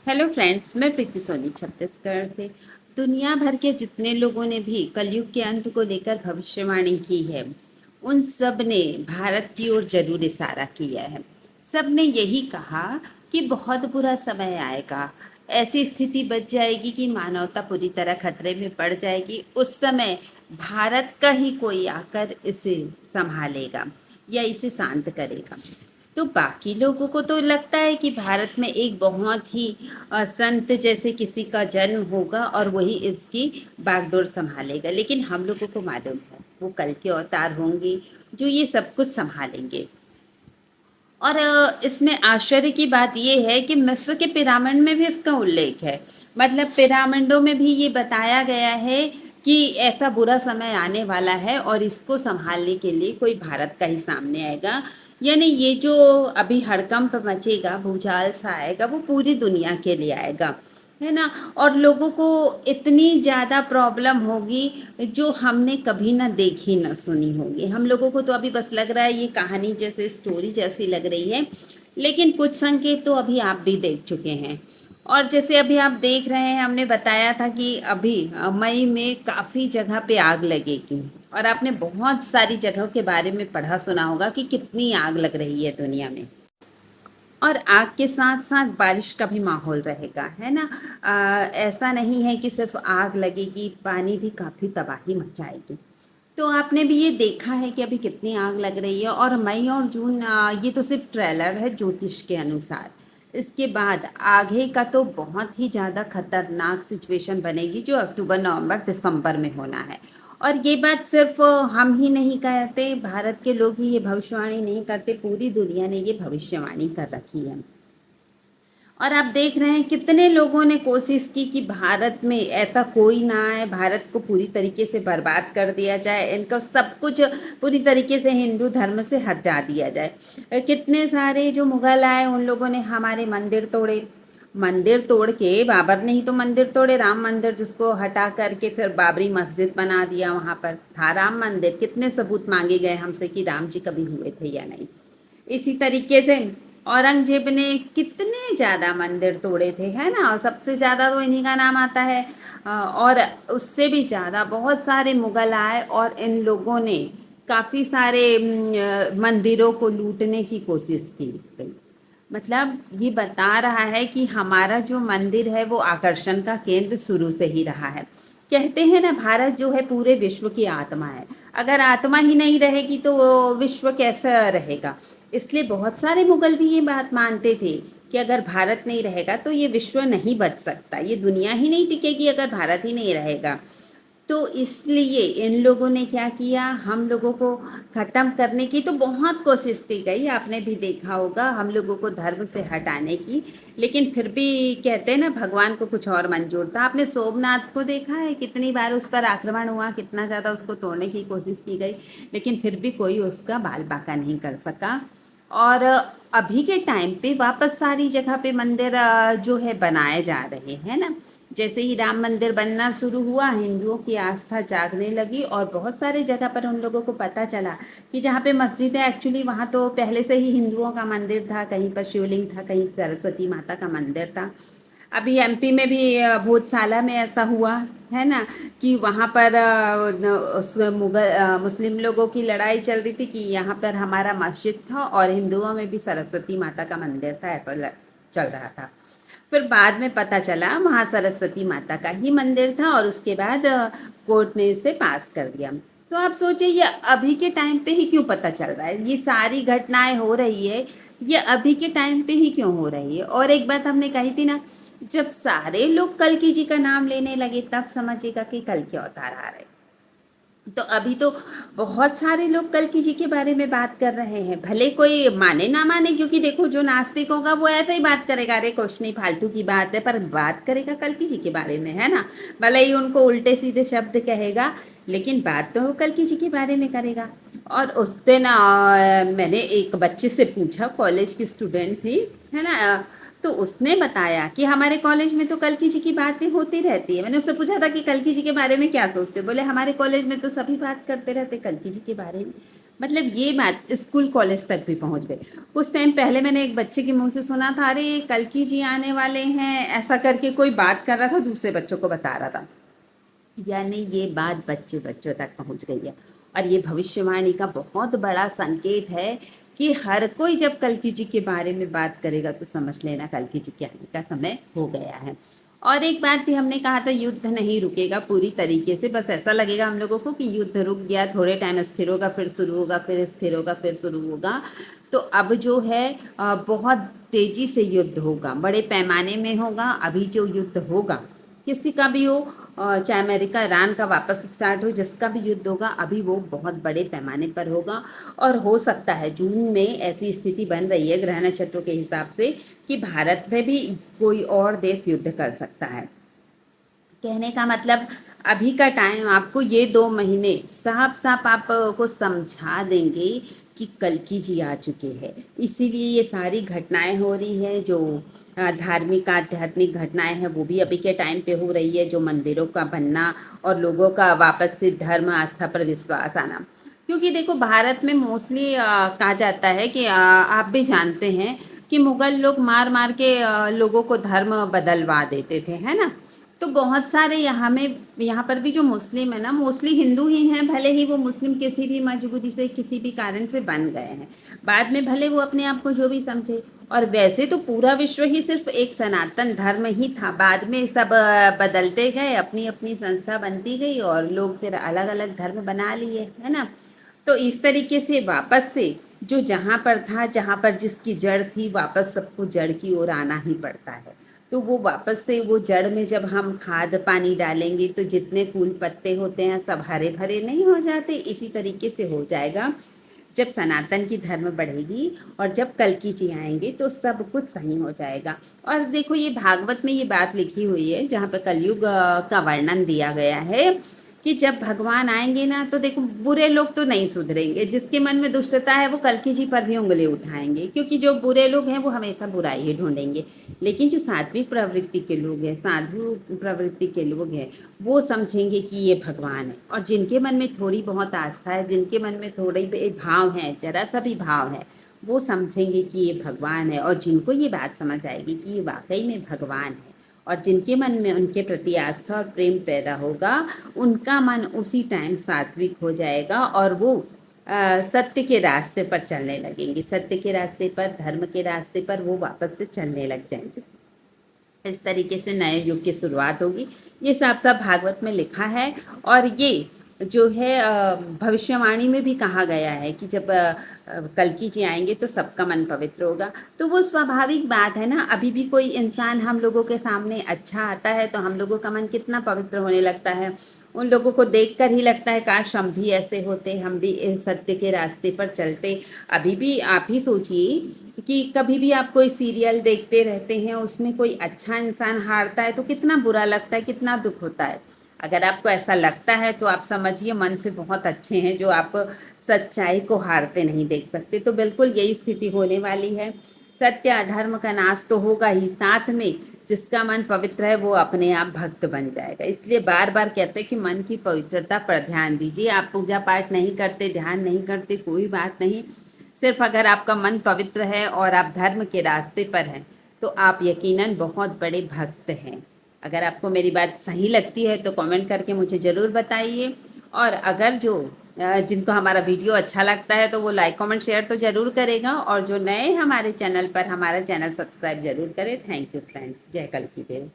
Hello friends, मैं प्रीति सोनी छत्तीसगढ़ से। दुनिया भर के जितने लोगों ने भी कलयुग के अंत को लेकर भविष्यवाणी की है, उन सब ने भारत की ओर जरूर इशारा किया है। सब ने यही कहा कि बहुत बुरा समय आएगा, ऐसी स्थिति बच जाएगी कि मानवता पूरी तरह खतरे में पड़ जाएगी। उस समय भारत का ही कोई आकर इसे संभालेगा या इसे शांत करेगा। तो बाकी लोगों को तो लगता है कि भारत में एक बहुत ही संत जैसे किसी का जन्म होगा और वही इसकी बागडोर संभालेगा, लेकिन हम लोगों को मालूम है वो कल के अवतार होंगे जो ये सब कुछ संभालेंगे। और इसमें आश्चर्य की बात ये है कि मिस्र के पिरामिड में भी इसका उल्लेख है। मतलब पिरामिडों में भी ये बताया गया है कि ऐसा बुरा समय आने वाला है और इसको संभालने के लिए कोई भारत का ही सामने आएगा। यानी ये जो अभी हड़कंप मचेगा, भूचाल सा आएगा, वो पूरी दुनिया के लिए आएगा, है ना। और लोगों को इतनी ज़्यादा प्रॉब्लम होगी जो हमने कभी ना देखी ना सुनी होगी। हम लोगों को तो अभी बस लग रहा है ये कहानी जैसे स्टोरी जैसी लग रही है, लेकिन कुछ संकेत तो अभी आप भी देख चुके हैं। और जैसे अभी आप देख रहे हैं, हमने बताया था कि अभी मई में काफ़ी जगह पे आग लगेगी, और आपने बहुत सारी जगहों के बारे में पढ़ा सुना होगा कि कितनी आग लग रही है दुनिया में। और आग के साथ साथ बारिश का भी माहौल रहेगा, है ना। ऐसा नहीं है कि सिर्फ आग लगेगी, पानी भी काफ़ी तबाही मचाएगी। तो आपने भी ये देखा है कि अभी कितनी आग लग रही है। और मई और जून ये तो सिर्फ ट्रेलर है ज्योतिष के अनुसार। इसके बाद आगे का तो बहुत ही ज़्यादा खतरनाक सिचुएशन बनेगी जो अक्टूबर नवंबर दिसंबर में होना है। और ये बात सिर्फ हम ही नहीं कहते, भारत के लोग ही ये भविष्यवाणी नहीं करते, पूरी दुनिया ने ये भविष्यवाणी कर रखी है। और आप देख रहे हैं कितने लोगों ने कोशिश की कि भारत में ऐसा कोई ना आए, भारत को पूरी तरीके से बर्बाद कर दिया जाए, इनका सब कुछ पूरी तरीके से हिंदू धर्म से हटा दिया जाए। कितने सारे जो मुगल आए उन लोगों ने हमारे मंदिर तोड़े। मंदिर तोड़ के, बाबर ने ही तो मंदिर तोड़े, राम मंदिर जिसको हटा करके फिर बाबरी मस्जिद बना दिया। वहाँ पर था राम मंदिर, कितने सबूत मांगे गए हमसे कि राम जी कभी हुए थे या नहीं। इसी तरीके से औरंगजेब ने कितने ज़्यादा मंदिर तोड़े थे, है ना। और सबसे ज़्यादा तो इन्हीं का नाम आता है। और उससे भी ज़्यादा बहुत सारे मुगल आए और इन लोगों ने काफ़ी सारे मंदिरों को लूटने की कोशिश की गई। मतलब ये बता रहा है कि हमारा जो मंदिर है वो आकर्षण का केंद्र शुरू से ही रहा है। कहते हैं ना, भारत जो है पूरे विश्व की आत्मा है। अगर आत्मा ही नहीं रहेगी तो वो विश्व कैसा रहेगा। इसलिए बहुत सारे मुगल भी ये बात मानते थे कि अगर भारत नहीं रहेगा तो ये विश्व नहीं बच सकता, ये दुनिया ही नहीं टिकेगी अगर भारत ही नहीं रहेगा। तो इसलिए इन लोगों ने क्या किया, हम लोगों को ख़त्म करने की तो बहुत कोशिश की गई, आपने भी देखा होगा, हम लोगों को धर्म से हटाने की। लेकिन फिर भी कहते हैं ना, भगवान को कुछ और मंजूर था। आपने सोमनाथ को देखा है, कितनी बार उस पर आक्रमण हुआ, कितना ज़्यादा उसको तोड़ने की कोशिश की गई, लेकिन फिर भी कोई उसका बाल बाका नहीं कर सका। और अभी के टाइम पे वापस सारी जगह पे मंदिर जो है बनाए जा रहे हैं ना। जैसे ही राम मंदिर बनना शुरू हुआ, हिंदुओं की आस्था जागने लगी और बहुत सारे जगह पर उन लोगों को पता चला कि जहाँ पे मस्जिद है, एक्चुअली वहाँ तो पहले से ही हिंदुओं का मंदिर था, कहीं पर शिवलिंग था, कहीं सरस्वती माता का मंदिर था। अभी एमपी में भी भूतसाला में ऐसा हुआ, है ना, कि वहाँ पर उस मुस्लिम लोगों की लड़ाई चल रही थी कि यहाँ पर हमारा मस्जिद था और हिंदुओं में भी सरस्वती माता का मंदिर था, ऐसा चल रहा था। फिर बाद में पता चला वहाँ सरस्वती माता का ही मंदिर था और उसके बाद कोर्ट ने इसे पास कर दिया। तो आप सोचिए ये अभी के टाइम पे ही क्यों पता चल रहा है, ये सारी घटनाएं हो रही है, ये अभी के टाइम पे ही क्यों हो रही है। और एक बात हमने कही थी ना, जब सारे लोग कल्कि जी का नाम लेने लगे तब समझिएगा कि कल के अवतार आ रहे। तो अभी तो बहुत सारे लोग कल्कि जी के बारे में बात कर रहे हैं, भले कोई माने ना माने, क्योंकि देखो जो नास्तिक होगा वो ऐसे ही बात करेगा, अरे कुछ नहीं फालतू की बात है, पर बात करेगा कल्कि जी के बारे में, है ना। भले ही उनको उल्टे सीधे शब्द कहेगा, लेकिन बात तो वो कल्कि जी के बारे में करेगा। और उस दिन मैंने एक बच्चे से पूछा, कॉलेज की स्टूडेंट थी, है ना। तो उसने बताया कि हमारे कॉलेज में तो कल्कि जी की बातें होती रहती है। मैंने उससे पूछा था कि कल्कि जी के बारे में क्या सोचते हो, बोले हमारे कॉलेज में तो सभी बात करते रहते कल्कि जी के बारे में। मतलब ये बात स्कूल कॉलेज तक भी पहुंच गई। कुछ टाइम पहले मैंने एक बच्चे के मुंह से सुना था, अरे कल्कि जी आने वाले हैं, ऐसा करके कोई बात कर रहा था, दूसरे बच्चों को बता रहा था। यानी ये बात बच्चे बच्चों तक पहुंच गई है। और ये भविष्यवाणी का बहुत बड़ा संकेत है कि हर कोई जब कल्कि जी के बारे में बात करेगा तो समझ लेना कल्कि जी के आने का समय हो गया है। और एक बात भी हमने कहा था, युद्ध नहीं रुकेगा पूरी तरीके से, बस ऐसा लगेगा हम लोगों को कि युद्ध रुक गया, थोड़े टाइम स्थिर होगा फिर शुरू होगा, फिर स्थिर होगा फिर शुरू होगा। तो अब जो है बहुत तेजी से युद्ध होगा, बड़े पैमाने में होगा। अभी जो युद्ध होगा किसी का भी हो, चाहे अमेरिका ईरान का वापस स्टार्ट हो, जिसका भी युद्ध होगा अभी वो बहुत बड़े पैमाने पर होगा। और हो सकता है जून में ऐसी स्थिति बन रही है ग्रह नक्षत्रों के हिसाब से कि भारत में भी कोई और देश युद्ध कर सकता है। कहने का मतलब अभी का टाइम आपको ये 2 महीने साफ साफ आपको समझा देंगे कि कल्कि जी आ चुके हैं। इसीलिए ये सारी घटनाएं हो रही है, जो धार्मिक आध्यात्मिक घटनाएं हैं वो भी अभी के टाइम पे हो रही है, जो मंदिरों का बनना और लोगों का वापस से धर्म आस्था पर विश्वास आना। क्योंकि देखो भारत में मोस्टली कहा जाता है कि आप भी जानते हैं कि मुगल लोग मार मार के लोगों को धर्म बदलवा देते थे, है ना। तो बहुत सारे यहाँ पर भी जो मुस्लिम है ना, मोस्टली हिंदू ही हैं, भले ही वो मुस्लिम किसी भी मजबूरी से किसी भी कारण से बन गए हैं, बाद में भले वो अपने आप को जो भी समझे। और वैसे तो पूरा विश्व ही सिर्फ एक सनातन धर्म ही था, बाद में सब बदलते गए, अपनी अपनी संस्था बनती गई और लोग फिर अलग अलग धर्म बना लिए, है ना। तो इस तरीके से वापस से जो जहाँ पर था, जहाँ पर जिसकी जड़ थी, वापस सबको जड़ की ओर आना ही पड़ता है। तो वो वापस से वो जड़ में जब हम खाद पानी डालेंगे तो जितने फूल पत्ते होते हैं सब हरे भरे नहीं हो जाते, इसी तरीके से हो जाएगा जब सनातन की धर्म बढ़ेगी और जब कल्कि जी आएंगे तो सब कुछ सही हो जाएगा। और देखो ये भागवत में ये बात लिखी हुई है जहाँ पे कलयुग का वर्णन दिया गया है कि जब भगवान आएंगे ना तो देखो बुरे लोग तो नहीं सुधरेंगे, जिसके मन में दुष्टता है वो कल्कि जी पर भी उंगली उठाएंगे, क्योंकि जो बुरे लोग हैं वो हमेशा बुराई ही ढूंढेंगे। लेकिन जो सात्विक प्रवृत्ति के लोग हैं, साधु प्रवृत्ति के लोग हैं, वो समझेंगे कि ये भगवान है। और जिनके मन में थोड़ी बहुत आस्था है, जिनके मन में थोड़ी भी भाव है, जरा सा भी भाव है, वो समझेंगे कि ये भगवान है। और जिनको ये बात समझ आएगी कि ये वाकई में भगवान है और जिनके मन में उनके प्रति आस्था और प्रेम पैदा होगा, उनका मन उसी टाइम सात्विक हो जाएगा और वो सत्य के रास्ते पर चलने लगेंगे, सत्य के रास्ते पर, धर्म के रास्ते पर वो वापस से चलने लग जाएंगे। इस तरीके से नए युग की शुरुआत होगी, ये साफ साफ भागवत में लिखा है। और ये जो है भविष्यवाणी में भी कहा गया है कि जब कल्कि जी आएंगे तो सबका मन पवित्र होगा। तो वो स्वाभाविक बात है ना, अभी भी कोई इंसान हम लोगों के सामने अच्छा आता है तो हम लोगों का मन कितना पवित्र होने लगता है, उन लोगों को देखकर ही लगता है काश हम भी ऐसे होते, हम भी इस सत्य के रास्ते पर चलते। अभी भी आप ही सोचिए कि कभी भी आप कोई सीरियल देखते रहते हैं, उसमें कोई अच्छा इंसान हारता है तो कितना बुरा लगता है, कितना दुख होता है। अगर आपको ऐसा लगता है तो आप समझिए मन से बहुत अच्छे हैं, जो आप सच्चाई को हारते नहीं देख सकते। तो बिल्कुल यही स्थिति होने वाली है, सत्य अधर्म का नाश तो होगा ही, साथ में जिसका मन पवित्र है वो अपने आप भक्त बन जाएगा। इसलिए बार बार कहते हैं कि मन की पवित्रता पर ध्यान दीजिए। आप पूजा पाठ नहीं करते, ध्यान नहीं करते, कोई बात नहीं, सिर्फ अगर आपका मन पवित्र है और आप धर्म के रास्ते पर हैं तो आप यकीनन बहुत बड़े भक्त हैं। अगर आपको मेरी बात सही लगती है तो कमेंट करके मुझे ज़रूर बताइए। और अगर जो जिनको हमारा वीडियो अच्छा लगता है तो वो लाइक कमेंट शेयर तो ज़रूर करेगा, और जो नए हमारे चैनल पर, हमारा चैनल सब्सक्राइब ज़रूर करें। थैंक यू फ्रेंड्स, जय कल्कि देव।